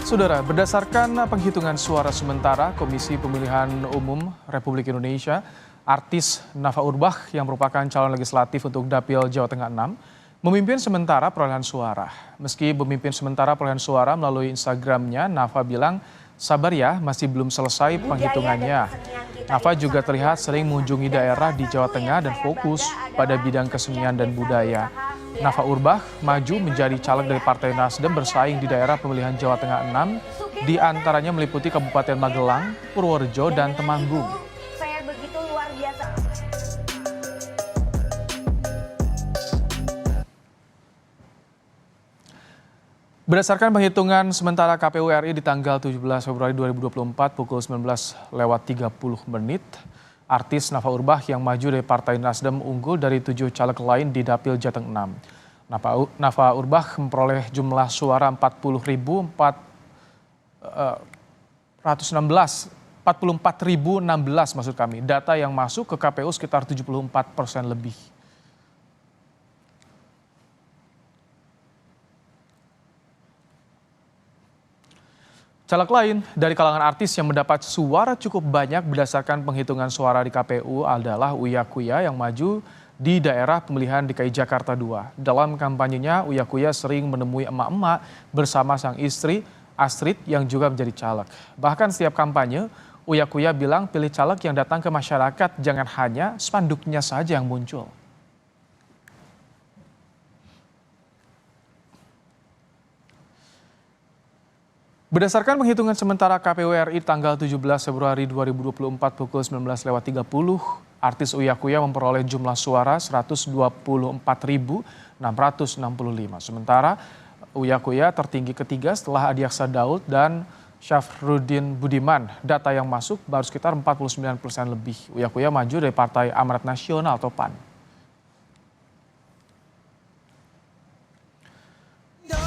Saudara, berdasarkan penghitungan suara sementara Komisi Pemilihan Umum Republik Indonesia, artis Nafa Urbach yang merupakan calon legislatif untuk Dapil Jawa Tengah 6, memimpin sementara perolehan suara. Meski memimpin sementara perolehan suara melalui Instagramnya, Nafa bilang, sabar ya, masih belum selesai penghitungannya. Nafa juga terlihat sering mengunjungi daerah di Jawa Tengah dan fokus pada bidang kesenian dan budaya. Nafa Urbach maju menjadi caleg dari Partai Nasdem bersaing di daerah pemilihan Jawa Tengah 6, di antaranya meliputi Kabupaten Magelang, Purworejo, dan Temanggung. Saya begitu luar biasa. Berdasarkan penghitungan sementara KPU RI di tanggal 17 Februari 2024 pukul 19.30 artis Nafa Urbach yang maju dari Partai Nasdem unggul dari 7 caleg lain di Dapil Jateng 6. Nafa Urbach memperoleh jumlah suara 44.016 maksud kami. Data yang masuk ke KPU sekitar 74% lebih. Caleg lain dari kalangan artis yang mendapat suara cukup banyak berdasarkan penghitungan suara di KPU adalah Uya Kuya yang maju di daerah pemilihan DKI Jakarta II. Dalam kampanyenya, Uya Kuya sering menemui emak-emak bersama sang istri Astrid yang juga menjadi caleg. Bahkan setiap kampanye, Uya Kuya bilang pilih caleg yang datang ke masyarakat, jangan hanya spanduknya saja yang muncul. Berdasarkan penghitungan sementara KPU RI tanggal 17 Februari 2024 pukul 19.30, artis Uya Kuya memperoleh jumlah suara 124.665. Sementara Uya Kuya tertinggi ketiga setelah Adiaksa Daud dan Syafruddin Budiman. Data yang masuk baru sekitar 49% lebih. Uya Kuya maju dari Partai Amanat Nasional atau PAN.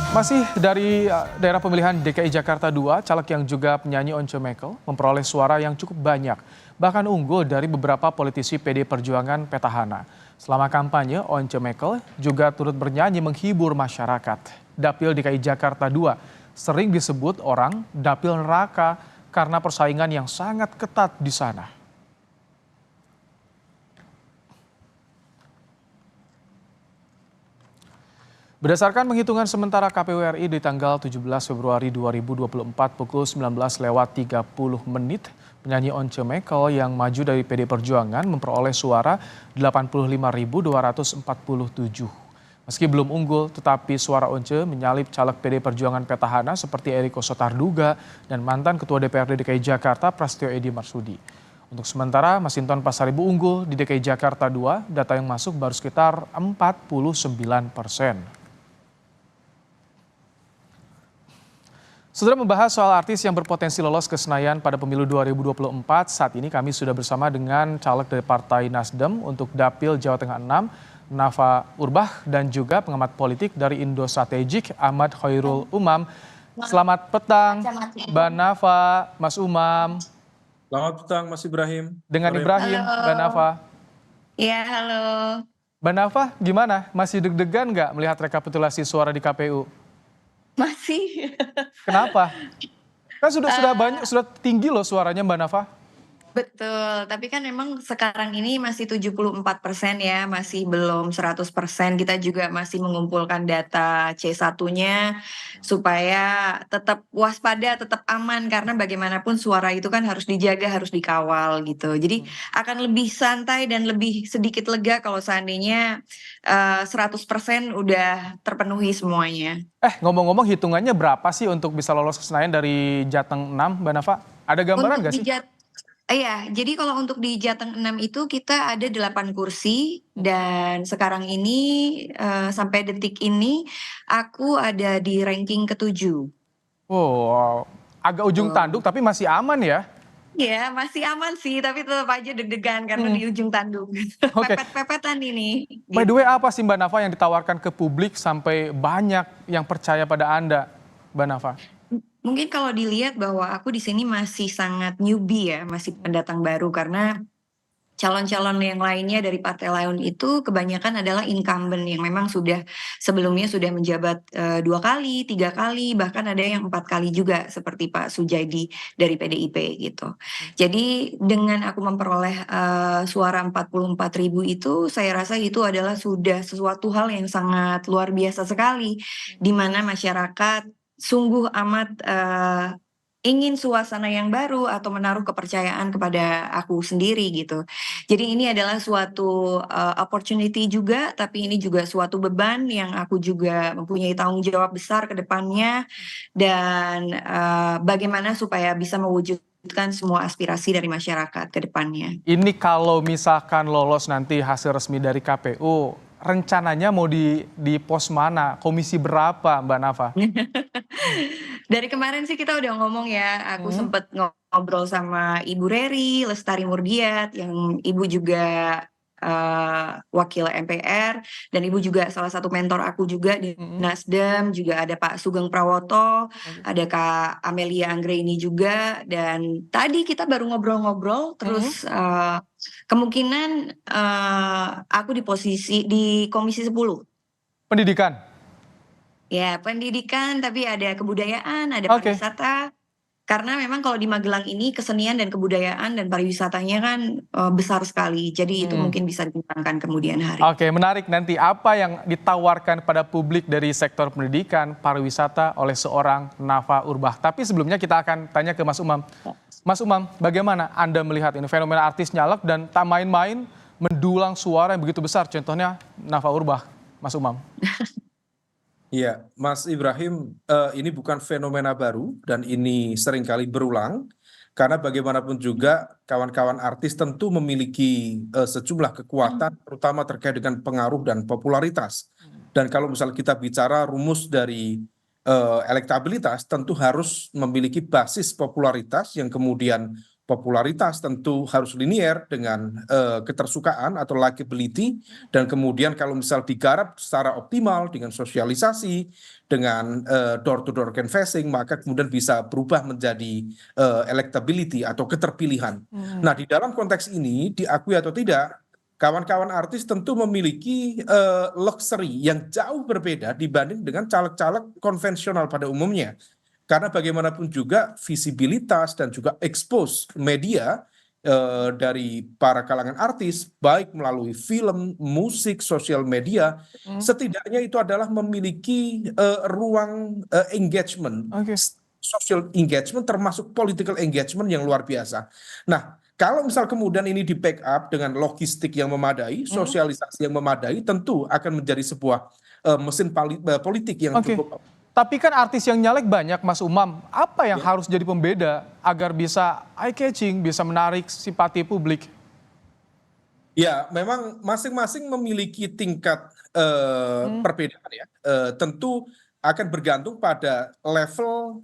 Masih dari daerah pemilihan DKI Jakarta II, caleg yang juga penyanyi Once Mekel memperoleh suara yang cukup banyak, bahkan unggul dari beberapa politisi PD Perjuangan petahana. Selama kampanye, Once Mekel juga turut bernyanyi menghibur masyarakat. Dapil DKI Jakarta II sering disebut orang dapil neraka karena persaingan yang sangat ketat di sana. Berdasarkan penghitungan sementara KPU RI di tanggal 17 Februari 2024 pukul 19.30, penyanyi Once Mekel yang maju dari PD Perjuangan memperoleh suara 85.247. Meski belum unggul, tetapi suara Once menyalip caleg PD Perjuangan petahana seperti Eriko Sotarduga dan mantan Ketua DPRD DKI Jakarta Prasetyo Edy Marsudi. Untuk sementara, Masinton Pasaribu unggul di DKI Jakarta II, data yang masuk baru sekitar 49%. Saudara, membahas soal artis yang berpotensi lolos ke Senayan pada pemilu 2024, saat ini kami sudah bersama dengan caleg dari Partai Nasdem untuk Dapil Jawa Tengah 6, Nafa Urbach, dan juga pengamat politik dari Indo Strategik, Ahmad Khairul Umam. Selamat petang, Mbak Nafa, Mas Umam. Selamat petang, Mas Ibrahim. Dengan Ibrahim, Mbak Nafa. Iya, halo. Mbak Nafa, gimana? Masih deg-degan nggak melihat rekapitulasi suara di KPU? Masih. Kenapa? Kan sudah banyak, sudah tinggi loh suaranya Mbak Nafa. Betul, tapi kan memang sekarang ini masih 74% ya, masih belum 100%. Kita juga masih mengumpulkan data C1-nya supaya tetap waspada, tetap aman, karena bagaimanapun suara itu kan harus dijaga, harus dikawal gitu. Jadi akan lebih santai dan lebih sedikit lega kalau seandainya 100% udah terpenuhi semuanya. Ngomong-ngomong, hitungannya berapa sih untuk bisa lolos ke Senayan dari Jateng 6, Mbak Nafa? Ada gambaran nggak sih? Iya, jadi kalau untuk di Jateng 6 itu kita ada 8 kursi dan sekarang ini sampai detik ini aku ada di ranking ke-7. Oh, agak ujung tanduk tapi masih aman ya? Iya, masih aman sih, tapi tetap aja deg-degan karena di ujung tanduk. Oke. Pepet-pepetan ini. By the way, apa sih Mbak Nafa yang ditawarkan ke publik sampai banyak yang percaya pada Anda, Mbak Nafa? Mungkin kalau dilihat bahwa aku di sini masih sangat newbie ya, masih pendatang baru karena calon-calon yang lainnya dari partai lain itu kebanyakan adalah incumbent yang memang sebelumnya sudah menjabat 2 kali, 3 kali, bahkan ada yang 4 kali juga seperti Pak Sujadi dari PDIP gitu. Jadi dengan aku memperoleh suara 44.000 itu, saya rasa itu adalah sudah sesuatu hal yang sangat luar biasa sekali, di mana masyarakat sungguh amat ingin suasana yang baru atau menaruh kepercayaan kepada aku sendiri gitu. Jadi ini adalah suatu opportunity juga, tapi ini juga suatu beban yang aku juga mempunyai tanggung jawab besar ke depannya dan bagaimana supaya bisa mewujudkan semua aspirasi dari masyarakat ke depannya. Ini kalau misalkan lolos nanti hasil resmi dari KPU, rencananya mau di pos mana? Komisi berapa, Mbak Nafa? Dari kemarin sih kita udah ngomong ya, aku sempet ngobrol sama Ibu Reri Lestari Murdiat, yang Ibu juga wakil MPR, dan Ibu juga salah satu mentor aku juga di Nasdem, juga ada Pak Sugeng Prawoto, ada Kak Amelia Anggraini juga, dan tadi kita baru ngobrol-ngobrol, terus kemungkinan aku di Komisi 10. Pendidikan? Ya, pendidikan, tapi ada kebudayaan, ada Oke. pariwisata. Karena memang kalau di Magelang ini kesenian dan kebudayaan dan pariwisatanya kan besar sekali. Jadi itu mungkin bisa dikembangkan kemudian hari. Oke, menarik. Nanti apa yang ditawarkan pada publik dari sektor pendidikan, pariwisata oleh seorang Nafa Urbach. Tapi sebelumnya kita akan tanya ke Mas Umam. Mas Umam, bagaimana Anda melihat ini fenomena artis nyalek dan tak main-main mendulang suara yang begitu besar? Contohnya Nafa Urbach, Mas Umam. Iya, Mas Ibrahim, ini bukan fenomena baru dan ini seringkali berulang karena bagaimanapun juga kawan-kawan artis tentu memiliki sejumlah kekuatan terutama terkait dengan pengaruh dan popularitas. Dan kalau misalnya kita bicara rumus dari elektabilitas tentu harus memiliki basis popularitas yang kemudian popularitas tentu harus linier dengan ketersukaan atau likability, dan kemudian kalau misal digarap secara optimal dengan sosialisasi, dengan door to door canvassing, maka kemudian bisa berubah menjadi electability atau keterpilihan. Nah, di dalam konteks ini diakui atau tidak, kawan-kawan artis tentu memiliki luxury yang jauh berbeda dibanding dengan caleg-caleg konvensional pada umumnya. Karena bagaimanapun juga visibilitas dan juga expose media dari para kalangan artis, baik melalui film, musik, sosial media, setidaknya itu adalah memiliki ruang engagement, social engagement termasuk political engagement yang luar biasa. Nah, kalau misal kemudian ini di backup dengan logistik yang memadai, sosialisasi yang memadai, tentu akan menjadi sebuah mesin politik yang cukup. Tapi kan artis yang nyalek banyak, Mas Umam. Apa yang harus jadi pembeda agar bisa eye catching, bisa menarik simpati publik? Ya, memang masing-masing memiliki tingkat perbedaan ya. Tentu akan bergantung pada level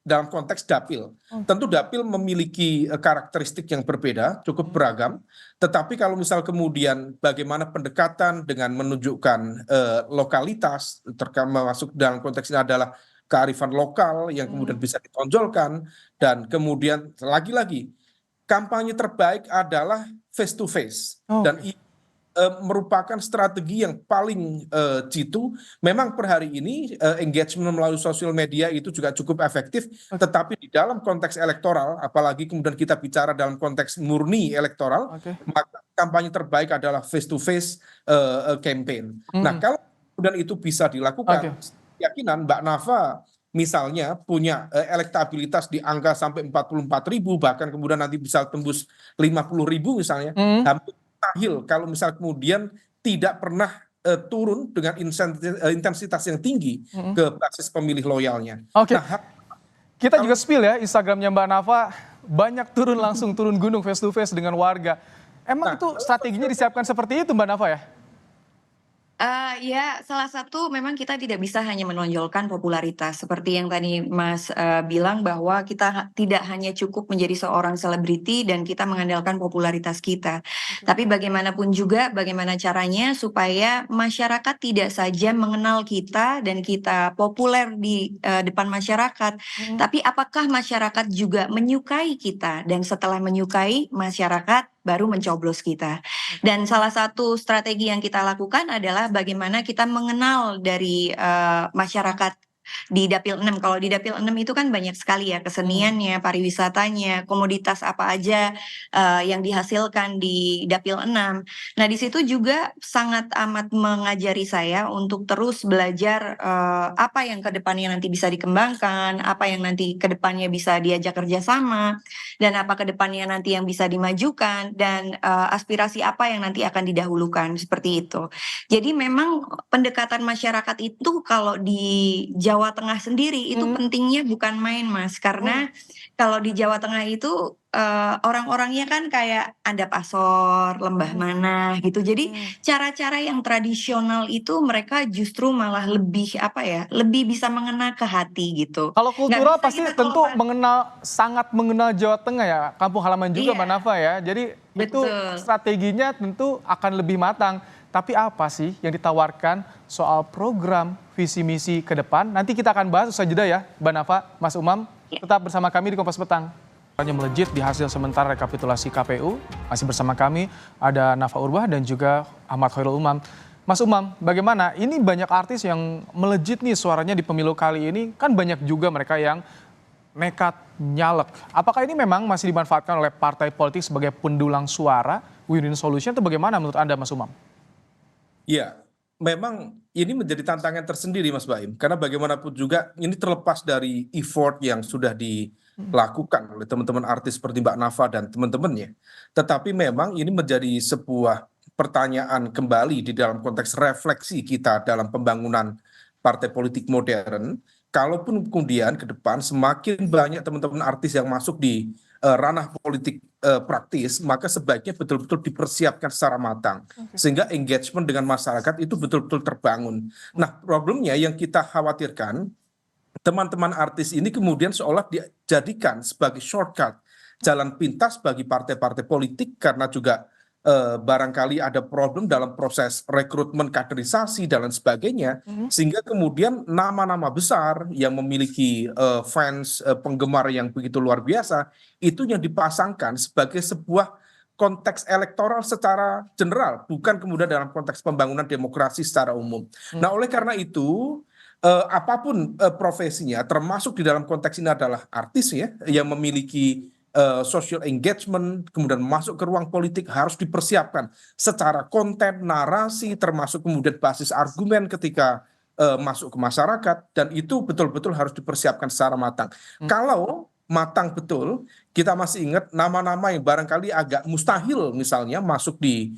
dalam konteks dapil. Tentu dapil memiliki karakteristik yang berbeda, cukup beragam. Tetapi kalau misal kemudian bagaimana pendekatan dengan menunjukkan lokalitas, termasuk dalam konteks ini adalah kearifan lokal yang kemudian bisa ditonjolkan, dan kemudian lagi-lagi kampanye terbaik adalah face to face, dan merupakan strategi yang paling jitu. Memang per hari ini engagement melalui sosial media itu juga cukup efektif, tetapi di dalam konteks elektoral, apalagi kemudian kita bicara dalam konteks murni elektoral, maka kampanye terbaik adalah face to face campaign. Nah, kalau kemudian itu bisa dilakukan, keyakinan Mbak Nafa misalnya punya elektabilitas di angka sampai 44.000, bahkan kemudian nanti bisa tembus 50.000 misalnya, hampir mustahil kalau misal kemudian tidak pernah turun dengan intensitas yang tinggi ke basis pemilih loyalnya. Nah, kita juga spill ya Instagramnya Mbak Nafa, banyak langsung turun gunung face to face dengan warga. Emang itu strateginya disiapkan seperti itu Mbak Nafa ya? Ya, salah satu memang kita tidak bisa hanya menonjolkan popularitas. Seperti yang tadi Mas bilang bahwa kita tidak hanya cukup menjadi seorang selebriti dan kita mengandalkan popularitas kita. Tapi bagaimanapun juga, bagaimana caranya supaya masyarakat tidak saja mengenal kita dan kita populer di depan masyarakat. Tapi apakah masyarakat juga menyukai kita? Dan setelah menyukai, masyarakat baru mencoblos kita. Dan salah satu strategi yang kita lakukan adalah bagaimana kita mengenal dari masyarakat di Dapil 6. Kalau di Dapil 6 itu kan banyak sekali ya keseniannya, pariwisatanya, komoditas apa aja yang dihasilkan di Dapil 6. Nah, di situ juga sangat amat mengajari saya untuk terus belajar apa yang ke depannya nanti bisa dikembangkan, apa yang nanti ke depannya bisa diajak kerjasama, dan apa ke depannya nanti yang bisa dimajukan, dan aspirasi apa yang nanti akan didahulukan, seperti itu. Jadi memang pendekatan masyarakat itu kalau di Jawa Tengah sendiri itu pentingnya bukan main, Mas, karena kalau di Jawa Tengah itu orang-orangnya kan kayak Andap Asor, Lembah Manah gitu. Jadi cara-cara yang tradisional itu mereka justru malah lebih apa ya, lebih bisa mengena ke hati gitu. Kalau Nggak kultural bisa pasti kita tentu kalau sangat mengenal Jawa Tengah ya, kampung halaman juga Iya, Mbak Nafa ya. Jadi itu betul. strateginya tentu akan lebih matang. Tapi apa sih yang ditawarkan soal program visi misi ke depan? Nanti kita akan bahas usai jeda ya, Mbak Nafa, Mas Umam. Tetap bersama kami di Kompas Petang. Yang melejit di hasil sementara rekapitulasi KPU. Masih bersama kami ada Nafa Urbah dan juga Ahmad Khairul Umam. Mas Umam, bagaimana? Ini banyak artis yang melejit nih suaranya di pemilu kali ini. Kan banyak juga mereka yang nekat nyalek. Apakah ini memang masih dimanfaatkan oleh partai politik sebagai pendulang suara, win-win solution, atau bagaimana menurut Anda, Mas Umam? Ya, memang ini menjadi tantangan tersendiri Mas Baim, karena bagaimanapun juga ini terlepas dari effort yang sudah dilakukan oleh teman-teman artis seperti Mbak Nafa dan teman-temannya. Tetapi memang ini menjadi sebuah pertanyaan kembali di dalam konteks refleksi kita dalam pembangunan partai politik modern. Kalaupun kemudian ke depan semakin banyak teman-teman artis yang masuk di ranah politik praktis, maka sebaiknya betul-betul dipersiapkan secara matang sehingga engagement dengan masyarakat itu betul-betul terbangun. Nah, problemnya yang kita khawatirkan teman-teman artis ini kemudian seolah dijadikan sebagai shortcut, jalan pintas bagi partai-partai politik karena juga barangkali ada problem dalam proses rekrutmen kaderisasi dan lain sebagainya, sehingga kemudian nama-nama besar yang memiliki fans penggemar yang begitu luar biasa itu yang dipasangkan sebagai sebuah konteks elektoral secara general, bukan kemudian dalam konteks pembangunan demokrasi secara umum. Nah, oleh karena itu apapun profesinya, termasuk di dalam konteks ini adalah artis ya, yang memiliki social engagement, kemudian masuk ke ruang politik harus dipersiapkan secara konten, narasi, termasuk kemudian basis argumen ketika masuk ke masyarakat, dan itu betul-betul harus dipersiapkan secara matang. Kalau matang betul, kita masih ingat nama-nama yang barangkali agak mustahil misalnya masuk di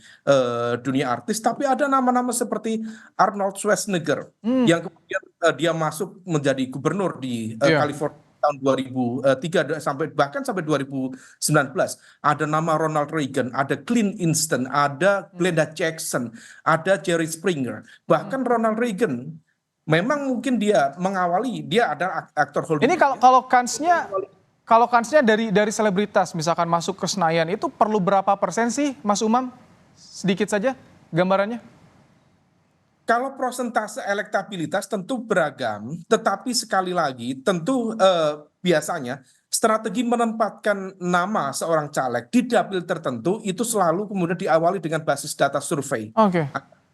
dunia artis, tapi ada nama-nama seperti Arnold Schwarzenegger yang kemudian dia masuk menjadi gubernur di Iya. California tahun 2003 sampai bahkan sampai 2019. Ada nama Ronald Reagan, ada Clint Eastwood, ada Glenda Jackson, ada Jerry Springer. Bahkan Ronald Reagan memang mungkin dia mengawali, dia ada aktor Ini Hollywood. kalau kansnya dari selebritas misalkan masuk ke Senayan itu perlu berapa persen sih, Mas Umam? Sedikit saja gambarannya. Kalau prosentase elektabilitas tentu beragam, tetapi sekali lagi tentu biasanya strategi menempatkan nama seorang caleg di dapil tertentu itu selalu kemudian diawali dengan basis data survei. Oke.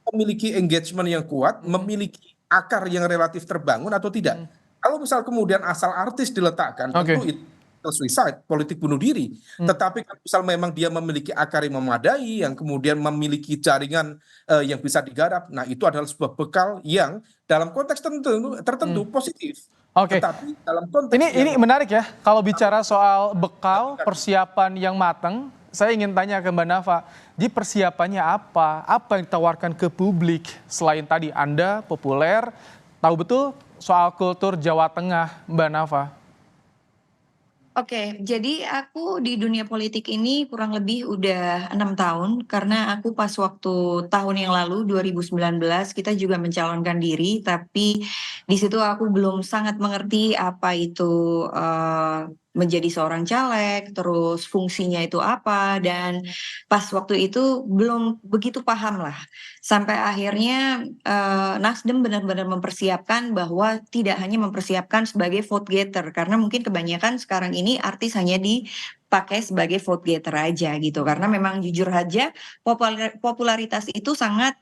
Memiliki engagement yang kuat, memiliki akar yang relatif terbangun atau tidak. Kalau misal kemudian asal artis diletakkan, tentu Oke. itu suicide, politik bunuh diri. Tetapi kalau misal memang dia memiliki akar yang memadai, yang kemudian memiliki jaringan yang bisa digarap, nah itu adalah sebuah bekal yang dalam konteks tertentu positif. Oke. Tetapi dalam konteks Ini menarik ya, kalau bicara soal bekal, persiapan yang matang, saya ingin tanya ke Mbak Nafa, di persiapannya apa? Apa yang ditawarkan ke publik selain tadi Anda populer, tahu betul soal kultur Jawa Tengah, Mbak Nafa? Oke, jadi aku di dunia politik ini kurang lebih udah 6 tahun, karena aku pas waktu tahun yang lalu 2019 kita juga mencalonkan diri, tapi di situ aku belum sangat mengerti apa itu menjadi seorang caleg, terus fungsinya itu apa, dan pas waktu itu belum begitu paham lah. Sampai akhirnya Nasdem benar-benar mempersiapkan bahwa tidak hanya mempersiapkan sebagai vote getter, karena mungkin kebanyakan sekarang ini artis hanya dipakai sebagai vote getter aja gitu. Karena memang jujur aja popularitas itu sangat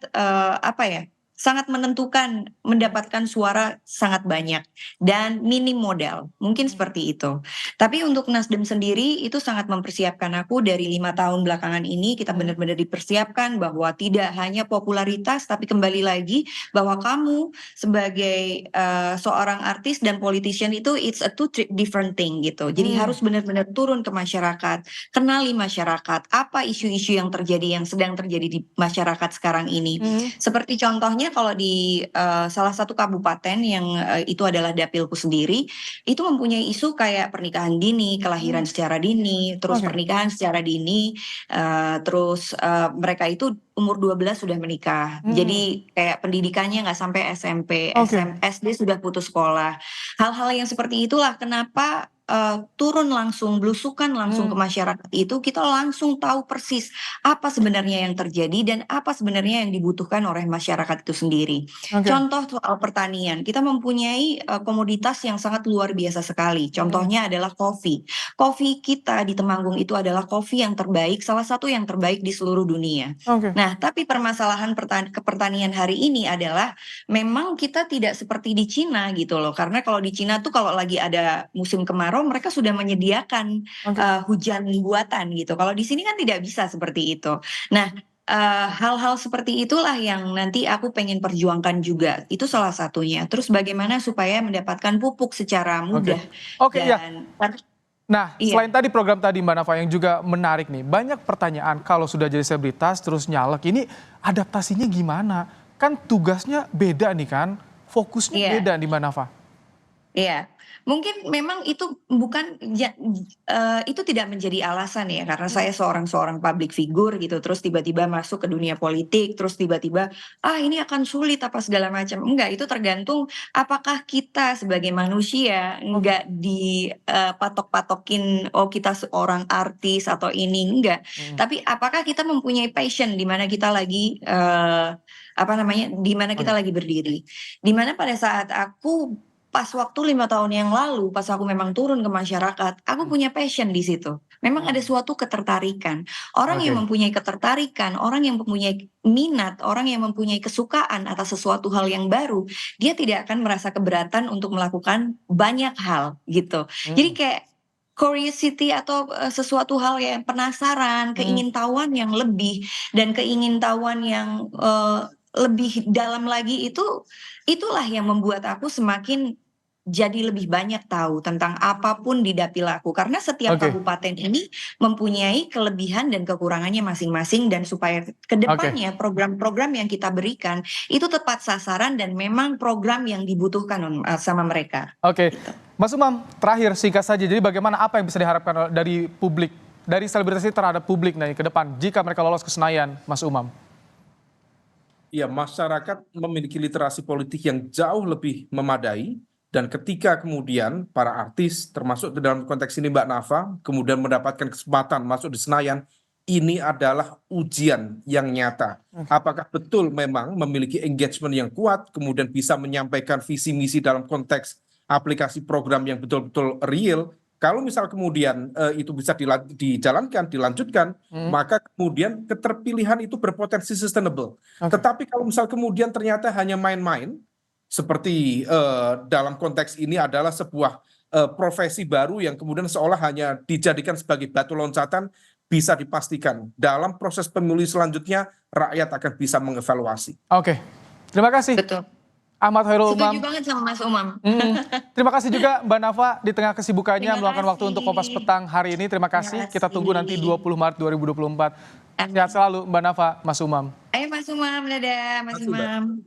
apa ya? Sangat menentukan mendapatkan suara sangat banyak dan minim modal, mungkin seperti itu. Tapi untuk Nasdem sendiri itu sangat mempersiapkan aku dari 5 tahun belakangan ini kita benar-benar dipersiapkan bahwa tidak hanya popularitas tapi kembali lagi bahwa kamu sebagai seorang artis dan politician itu it's a two different thing gitu. Jadi harus benar-benar turun ke masyarakat, kenali masyarakat, apa isu-isu yang terjadi yang sedang terjadi di masyarakat sekarang ini. Seperti contohnya kalau di salah satu kabupaten yang itu adalah dapilku sendiri, itu mempunyai isu kayak pernikahan dini, kelahiran secara dini, terus pernikahan secara dini, terus mereka itu umur 12 sudah menikah. Jadi kayak pendidikannya nggak sampai SMP, SD sudah putus sekolah. Hal-hal yang seperti itulah kenapa turun langsung, belusukan langsung ke masyarakat itu, kita langsung tahu persis apa sebenarnya yang terjadi dan apa sebenarnya yang dibutuhkan oleh masyarakat itu sendiri. Contoh soal pertanian, kita mempunyai komoditas yang sangat luar biasa sekali. Contohnya adalah kopi. Kopi kita di Temanggung itu adalah kopi yang terbaik, salah satu yang terbaik di seluruh dunia. Nah, tapi permasalahan pertanian hari ini adalah memang kita tidak seperti di Cina gitu loh. Karena kalau di Cina tuh kalau lagi ada musim kemarau mereka sudah menyediakan hujan buatan gitu. Kalau di sini kan tidak bisa seperti itu. Nah, hal-hal seperti itulah yang nanti aku pengen perjuangkan juga. Itu salah satunya. Terus bagaimana supaya mendapatkan pupuk secara mudah. Nah, selain tadi program tadi Mbak Nafa yang juga menarik nih, banyak pertanyaan kalau sudah jadi selebritas terus nyalek, ini adaptasinya gimana? Kan tugasnya beda nih kan, fokusnya beda nih Mbak Nafa. Iya, mungkin memang itu bukan itu tidak menjadi alasan ya, karena saya seorang public figure gitu, terus tiba-tiba masuk ke dunia politik, terus tiba-tiba, ini akan sulit apa segala macam. Enggak, itu tergantung apakah kita sebagai manusia enggak dipatok-patokin, oh kita seorang artis atau ini, enggak. Tapi apakah kita mempunyai passion di mana kita lagi di mana kita lagi berdiri. Di mana pada saat aku pas waktu 5 tahun yang lalu, pas aku memang turun ke masyarakat, aku punya passion di situ. Memang ada suatu ketertarikan. Orang yang mempunyai ketertarikan, orang yang mempunyai minat, orang yang mempunyai kesukaan atas sesuatu hal yang baru, dia tidak akan merasa keberatan untuk melakukan banyak hal gitu. Jadi kayak curiosity atau sesuatu hal yang penasaran, keingintahuan yang lebih, dan keingintahuan yang lebih dalam lagi itulah yang membuat aku semakin jadi lebih banyak tahu tentang apapun di dapil aku. Karena setiap kabupaten ini mempunyai kelebihan dan kekurangannya masing-masing, dan supaya kedepannya program-program yang kita berikan itu tepat sasaran dan memang program yang dibutuhkan sama mereka. Mas Umam, terakhir singkat saja, jadi bagaimana apa yang bisa diharapkan dari publik, dari selebritas ini terhadap publik nih ke depan jika mereka lolos ke Senayan, Mas Umam? Ya, masyarakat memiliki literasi politik yang jauh lebih memadai, dan ketika kemudian para artis, termasuk dalam konteks ini Mbak Nafa, kemudian mendapatkan kesempatan masuk di Senayan, ini adalah ujian yang nyata. Apakah betul memang memiliki engagement yang kuat, kemudian bisa menyampaikan visi misi dalam konteks aplikasi program yang betul-betul real. Kalau misal kemudian itu bisa dijalankan, dilanjutkan, maka kemudian keterpilihan itu berpotensi sustainable. Tetapi kalau misal kemudian ternyata hanya main-main, seperti dalam konteks ini adalah sebuah profesi baru yang kemudian seolah hanya dijadikan sebagai batu loncatan, bisa dipastikan dalam proses pemilu selanjutnya rakyat akan bisa mengevaluasi. Terima kasih. Betul. Ahmad Khairul Umam. Setuju banget sama Mas Umam. Terima kasih juga Mbak Nafa di tengah kesibukannya meluangkan waktu untuk Kompas Petang hari ini. Terima kasih. Kita tunggu nanti 20 Maret 2024. Sehat selalu Mbak Nafa, Mas Umam. Ayo Mas Umam, dadah Mas Umam.